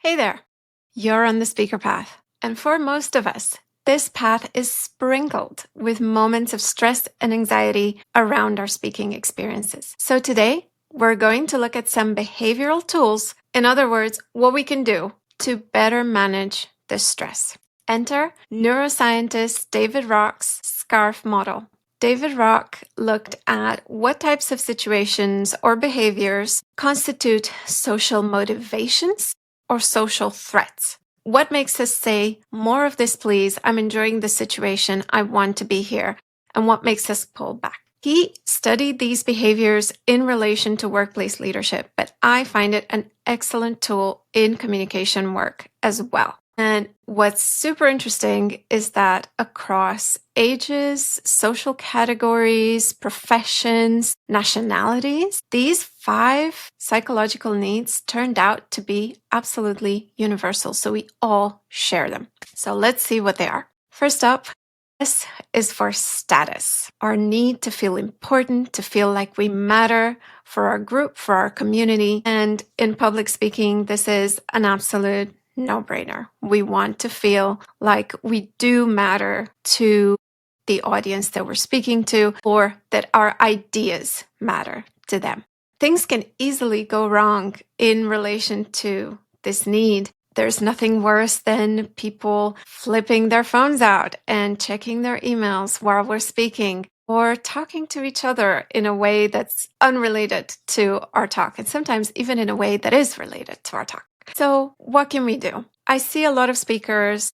Hey there, you're on the speaker path. And for most of us, this path is sprinkled with moments of stress and anxiety around our speaking experiences. So today, we're going to look at some behavioral tools, in other words, what we can do to better manage this stress. Enter neuroscientist David Rock's SCARF model. David Rock looked at what types of situations or behaviors constitute social motivations or social threats. What makes us say, more of this please, I'm enjoying the situation, I want to be here, and what makes us pull back? He studied these behaviors in relation to workplace leadership, but I find it an excellent tool in communication work as well. And what's super interesting is that across ages, social categories, professions, nationalities, these 5 psychological needs turned out to be absolutely universal. So we all share them. So let's see what they are. First up, S is for status, our need to feel important, to feel like we matter for our group, for our community. And in public speaking, this is an absolute no-brainer. We want to feel like we do matter to the audience that we're speaking to, or that our ideas matter to them. Things can easily go wrong in relation to this need. There's nothing worse than people flipping their phones out and checking their emails while we're speaking, or talking to each other in a way that's unrelated to our talk, and sometimes even in a way that is related to our talk. So what can we do? I see a lot of speakers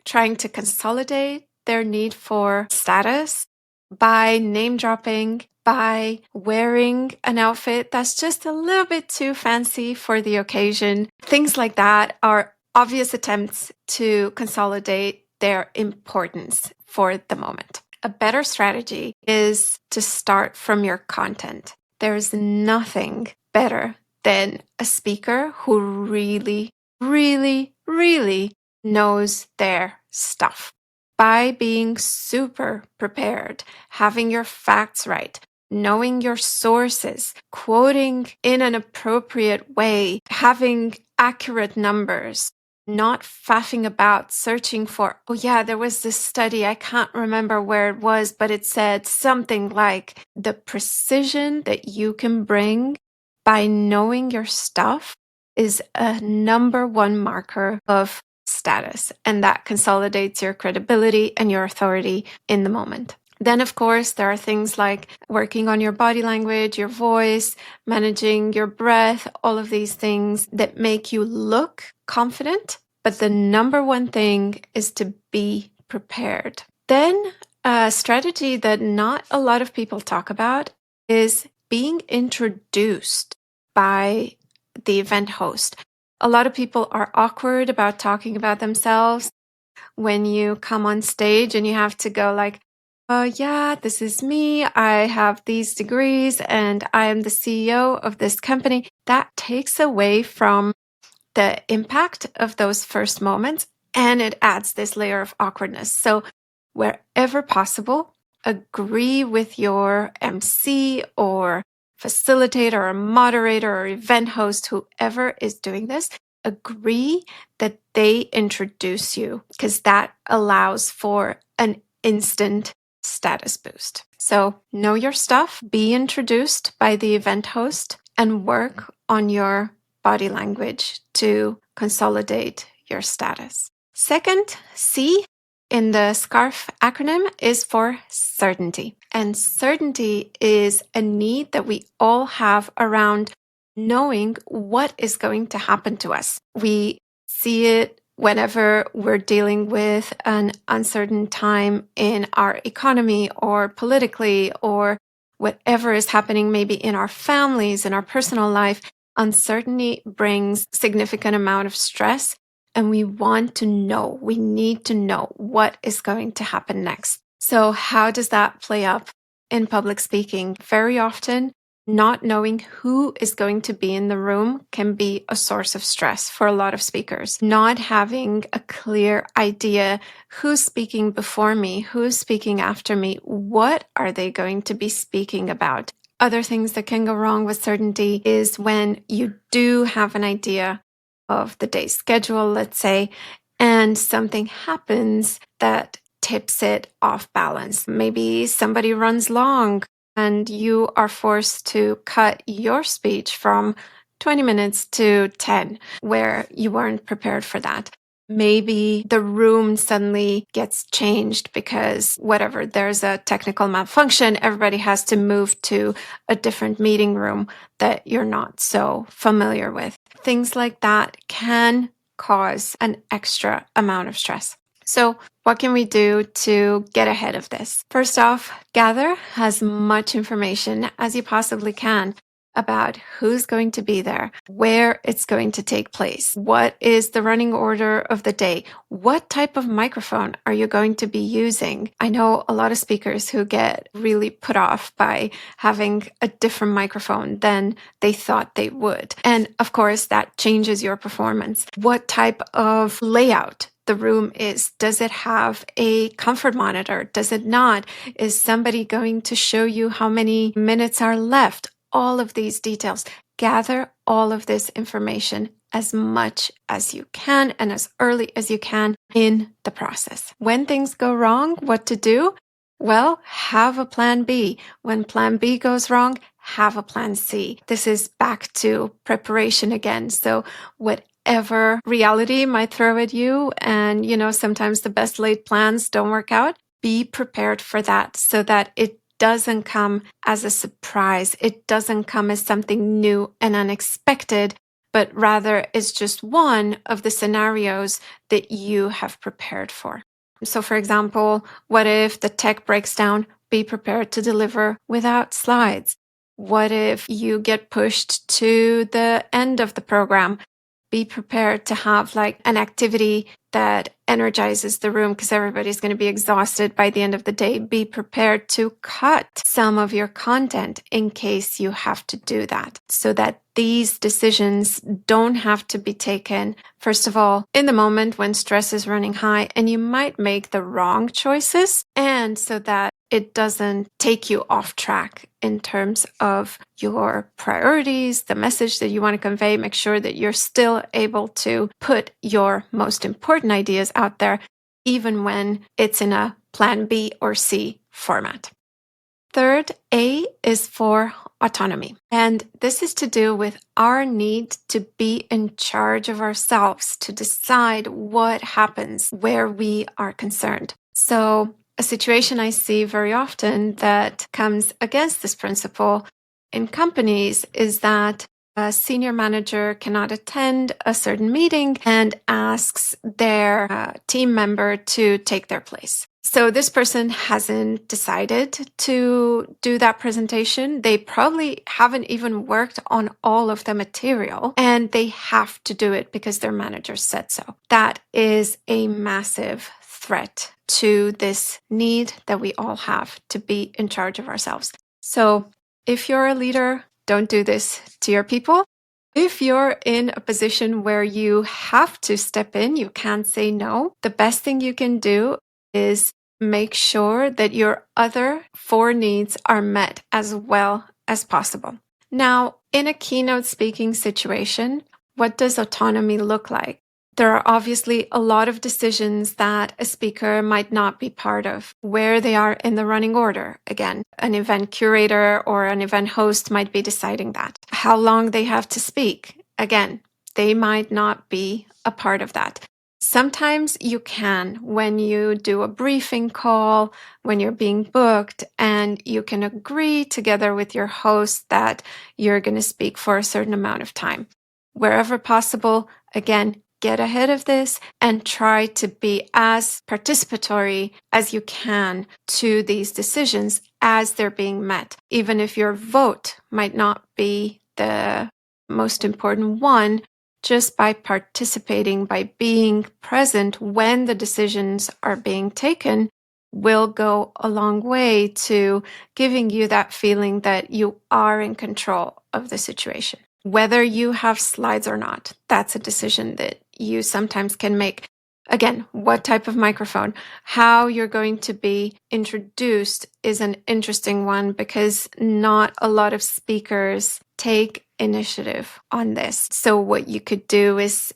trying to consolidate their need for status by name dropping, by wearing an outfit that's just a little bit too fancy for the occasion. Things like that are obvious attempts to consolidate their importance for the moment. A better strategy is to start from your content. There's nothing better than a speaker who really knows their stuff. By being super prepared, having your facts right, knowing your sources, quoting in an appropriate way, having accurate numbers, not faffing about searching for, oh yeah, there was this study, I can't remember where it was, but it said something like. The precision that you can bring by knowing your stuff is a number one marker of status, and that consolidates your credibility and your authority in the moment. Then, of course, there are things like working on your body language, your voice, managing your breath, all of these things that make you look confident. But the number one thing is to be prepared. Then, a strategy that not a lot of people talk about is being introduced by the event host. A lot of people are awkward about talking about themselves when you come on stage and you have to go like, yeah, this is me. I have these degrees and I am the CEO of this company. That takes away from the impact of those first moments, and it adds this layer of awkwardness. So wherever possible, agree with your MC or facilitator or moderator or event host, whoever is doing this, agree that they introduce you, because that allows for an instant status boost. So know your stuff, be introduced by the event host, and work on your body language to consolidate your status. Second, C in the SCARF acronym is for certainty. And certainty is a need that we all have around knowing what is going to happen to us. We see it whenever we're dealing with an uncertain time in our economy or politically, or whatever is happening maybe in our families, in our personal life. Uncertainty brings significant amount of stress, and we want to know, we need to know what is going to happen next. So how does that play up in public speaking? Very often, not knowing who is going to be in the room can be a source of stress for a lot of speakers. Not having a clear idea who's speaking before me, who's speaking after me, what are they going to be speaking about? Other things that can go wrong with certainty is when you do have an idea of the day's schedule, let's say, and something happens that tips it off balance. Maybe somebody runs long and you are forced to cut your speech from 20 minutes to 10, where you weren't prepared for that. Maybe the room suddenly gets changed because whatever, there's a technical malfunction. Everybody has to move to a different meeting room that you're not so familiar with. Things like that can cause an extra amount of stress. So what can we do to get ahead of this? First off, gather as much information as you possibly can about who's going to be there, where it's going to take place, what is the running order of the day, what type of microphone are you going to be using. I know a lot of speakers who get really put off by having a different microphone than they thought they would. And of course, that changes your performance. What type of layout the room is. Does it have a comfort monitor? Does it not? Is somebody going to show you how many minutes are left? All of these details. Gather all of this information as much as you can and as early as you can in the process. When things go wrong, what to do? Well, have a plan B. When plan B goes wrong, have a plan C. This is back to preparation again. So whatever reality might throw at you, and sometimes the best laid plans don't work out, be prepared for that so that it doesn't come as a surprise. It doesn't come as something new and unexpected, but rather it's just one of the scenarios that you have prepared for. So for example, what if the tech breaks down? Be prepared to deliver without slides. What if you get pushed to the end of the program? Be prepared to have like an activity that energizes the room because everybody's going to be exhausted by the end of the day. Be prepared to cut some of your content in case you have to do that, so that these decisions don't have to be taken, first of all, in the moment when stress is running high and you might make the wrong choices, and so that it doesn't take you off track in terms of your priorities, the message that you want to convey. Make sure that you're still able to put your most important ideas out there, even when it's in a plan B or C format. Third, A is for autonomy. And this is to do with our need to be in charge of ourselves, to decide what happens where we are concerned. So a situation I see very often that comes against this principle in companies is that a senior manager cannot attend a certain meeting and asks their team member to take their place. So this person hasn't decided to do that presentation. They probably haven't even worked on all of the material, and they have to do it because their manager said so. That is a massive threat to this need that we all have to be in charge of ourselves. So if you're a leader, don't do this to your people. If you're in a position where you have to step in, you can't say no, the best thing you can do is make sure that your other 4 needs are met as well as possible. Now, in a keynote speaking situation, what does autonomy look like? There are obviously a lot of decisions that a speaker might not be part of, where they are in the running order. Again, an event curator or an event host might be deciding that. How long they have to speak. Again, they might not be a part of that. Sometimes you can when you do a briefing call, when you're being booked, and you can agree together with your host that you're going to speak for a certain amount of time. Wherever possible, again, get ahead of this and try to be as participatory as you can to these decisions as they're being met. Even if your vote might not be the most important one, just by participating, by being present when the decisions are being taken, will go a long way to giving you that feeling that you are in control of the situation. Whether you have slides or not, that's a decision that you sometimes can make. Again, what type of microphone, how you're going to be introduced is an interesting one because not a lot of speakers take initiative on this. So what you could do is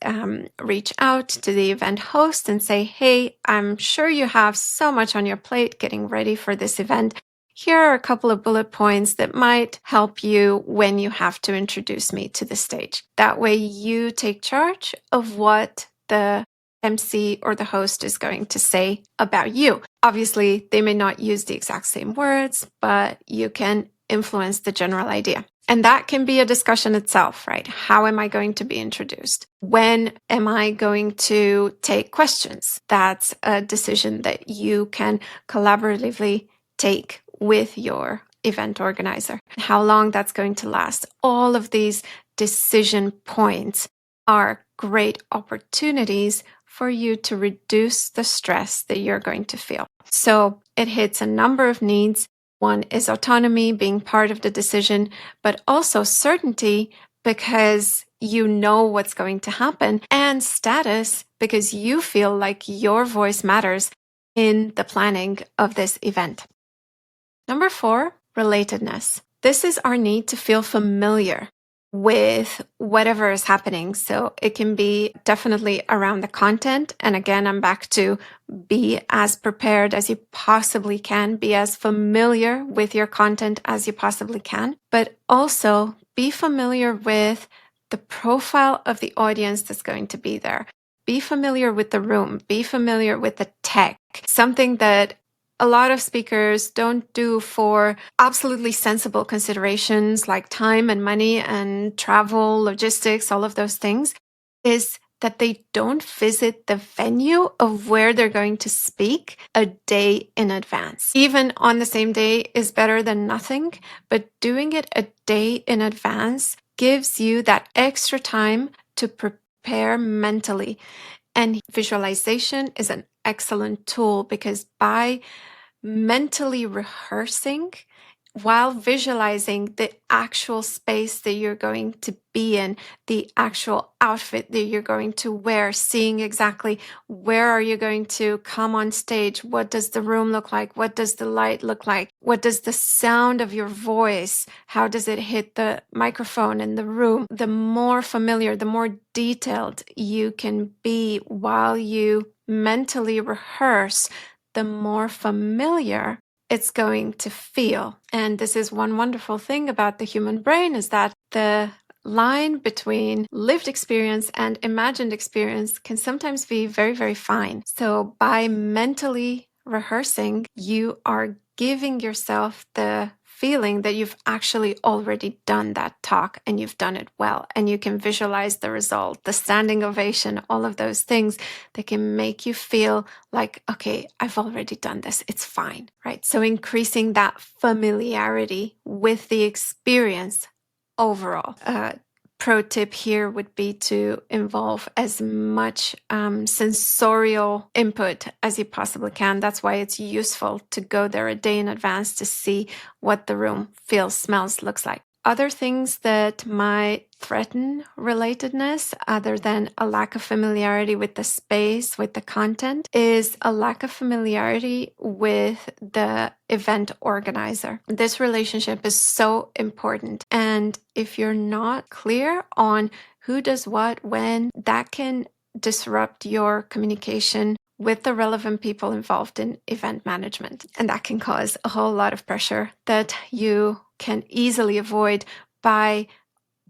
reach out to the event host and say, hey, I'm sure you have so much on your plate getting ready for this event. Here are a couple of bullet points that might help you when you have to introduce me to the stage. That way you take charge of what the MC or the host is going to say about you. Obviously, they may not use the exact same words, but you can influence the general idea. And that can be a discussion itself, right? How am I going to be introduced? When am I going to take questions? That's a decision that you can collaboratively take with your event organizer. How long that's going to last. All of these decision points are great opportunities for you to reduce the stress that you're going to feel. So it hits a number of needs. One is autonomy, being part of the decision, but also certainty because you know what's going to happen, and status because you feel like your voice matters in the planning of this event. Number 4, relatedness. This is our need to feel familiar with whatever is happening. So it can be definitely around the content. And again, I'm back to be as prepared as you possibly can, be as familiar with your content as you possibly can, but also be familiar with the profile of the audience that's going to be there. Be familiar with the room, be familiar with the tech, something that a lot of speakers don't do for absolutely sensible considerations like time and money and travel, logistics, all of those things, is that they don't visit the venue of where they're going to speak a day in advance. Even on the same day is better than nothing, but doing it a day in advance gives you that extra time to prepare mentally. And visualization is an excellent tool because by mentally rehearsing while visualizing the actual space that you're going to be in, the actual outfit that you're going to wear, seeing exactly where are you going to come on stage, what does the room look like, what does the light look like, what does the sound of your voice, how does it hit the microphone in the room. The more familiar, the more detailed you can be while you mentally rehearse, the more familiar it's going to feel. And this is one wonderful thing about the human brain, is that the line between lived experience and imagined experience can sometimes be very, very fine. So by mentally rehearsing, you are giving yourself the feeling that you've actually already done that talk and you've done it well, and you can visualize the result, the standing ovation, all of those things that can make you feel like, okay, I've already done this, it's fine, right? So increasing that familiarity with the experience overall. Pro tip here would be to involve as much sensorial input as you possibly can. That's why it's useful to go there a day in advance to see what the room feels, smells, looks like. Other things that might threaten relatedness, other than a lack of familiarity with the space, with the content, is a lack of familiarity with the event organizer. This relationship is so important. And if you're not clear on who does what, when, that can disrupt your communication with the relevant people involved in event management. And that can cause a whole lot of pressure that you can easily avoid by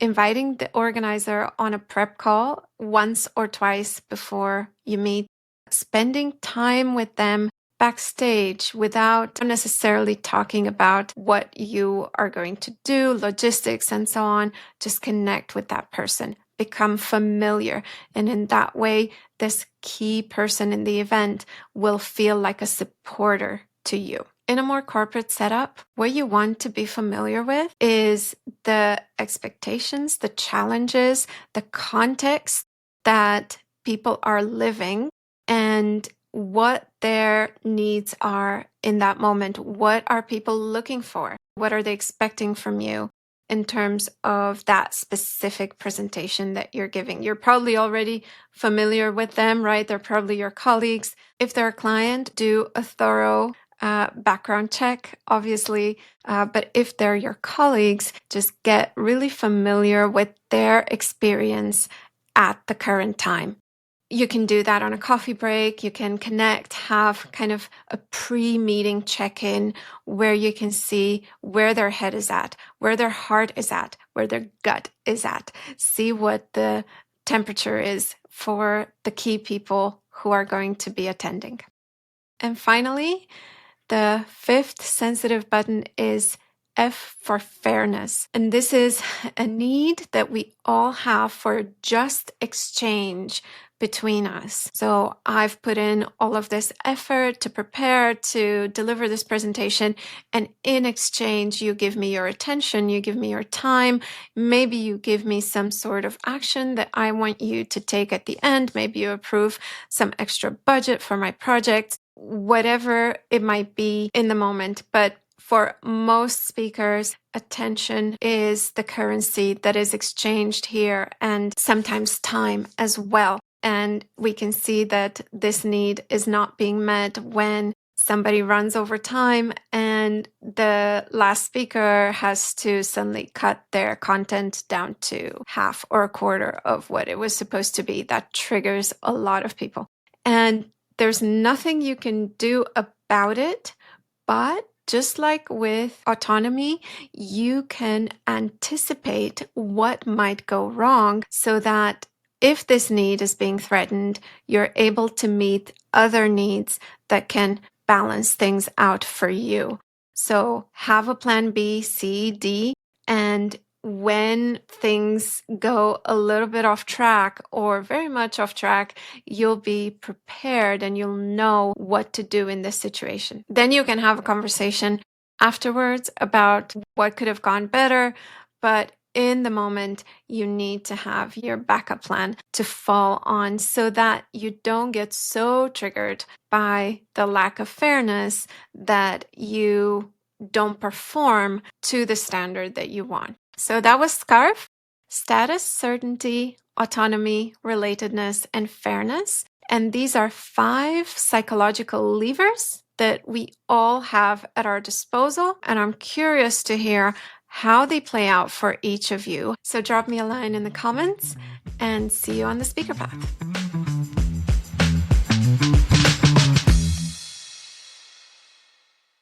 inviting the organizer on a prep call once or twice before you meet, spending time with them backstage without necessarily talking about what you are going to do, logistics and so on. Just connect with that person, become familiar. And in that way, this key person in the event will feel like a supporter to you. In a more corporate setup, what you want to be familiar with is the expectations, the challenges, the context that people are living, and what their needs are in that moment. What are people looking for? What are they expecting from you in terms of that specific presentation that you're giving? You're probably already familiar with them, right? They're probably your colleagues. If they're a client, do a thorough background check, obviously. But if they're your colleagues, just get really familiar with their experience at the current time. You can do that on a coffee break. You can connect, have kind of a pre-meeting check-in where you can see where their head is at, where their heart is at, where their gut is at. See what the temperature is for the key people who are going to be attending. And finally, the fifth sensitive button is F for fairness. And this is a need that we all have for just exchange between us. So I've put in all of this effort to prepare to deliver this presentation. And in exchange, you give me your attention, you give me your time. Maybe you give me some sort of action that I want you to take at the end. Maybe you approve some extra budget for my project, whatever it might be in the moment. But for most speakers, attention is the currency that is exchanged here, and sometimes time as well. And we can see that this need is not being met when somebody runs over time and the last speaker has to suddenly cut their content down to half or a quarter of what it was supposed to be. That triggers a lot of people. And there's nothing you can do about it, but just like with autonomy, you can anticipate what might go wrong so that if this need is being threatened, you're able to meet other needs that can balance things out for you. So have a plan B, C, D, and when things go a little bit off track or very much off track, you'll be prepared and you'll know what to do in this situation. Then you can have a conversation afterwards about what could have gone better, but in the moment, you need to have your backup plan to fall on so that you don't get so triggered by the lack of fairness that you don't perform to the standard that you want. So that was SCARF: status, certainty, autonomy, relatedness, and fairness. And these are 5 psychological levers that we all have at our disposal. And I'm curious to hear how they play out for each of you. So drop me a line in the comments and see you on the speaker path.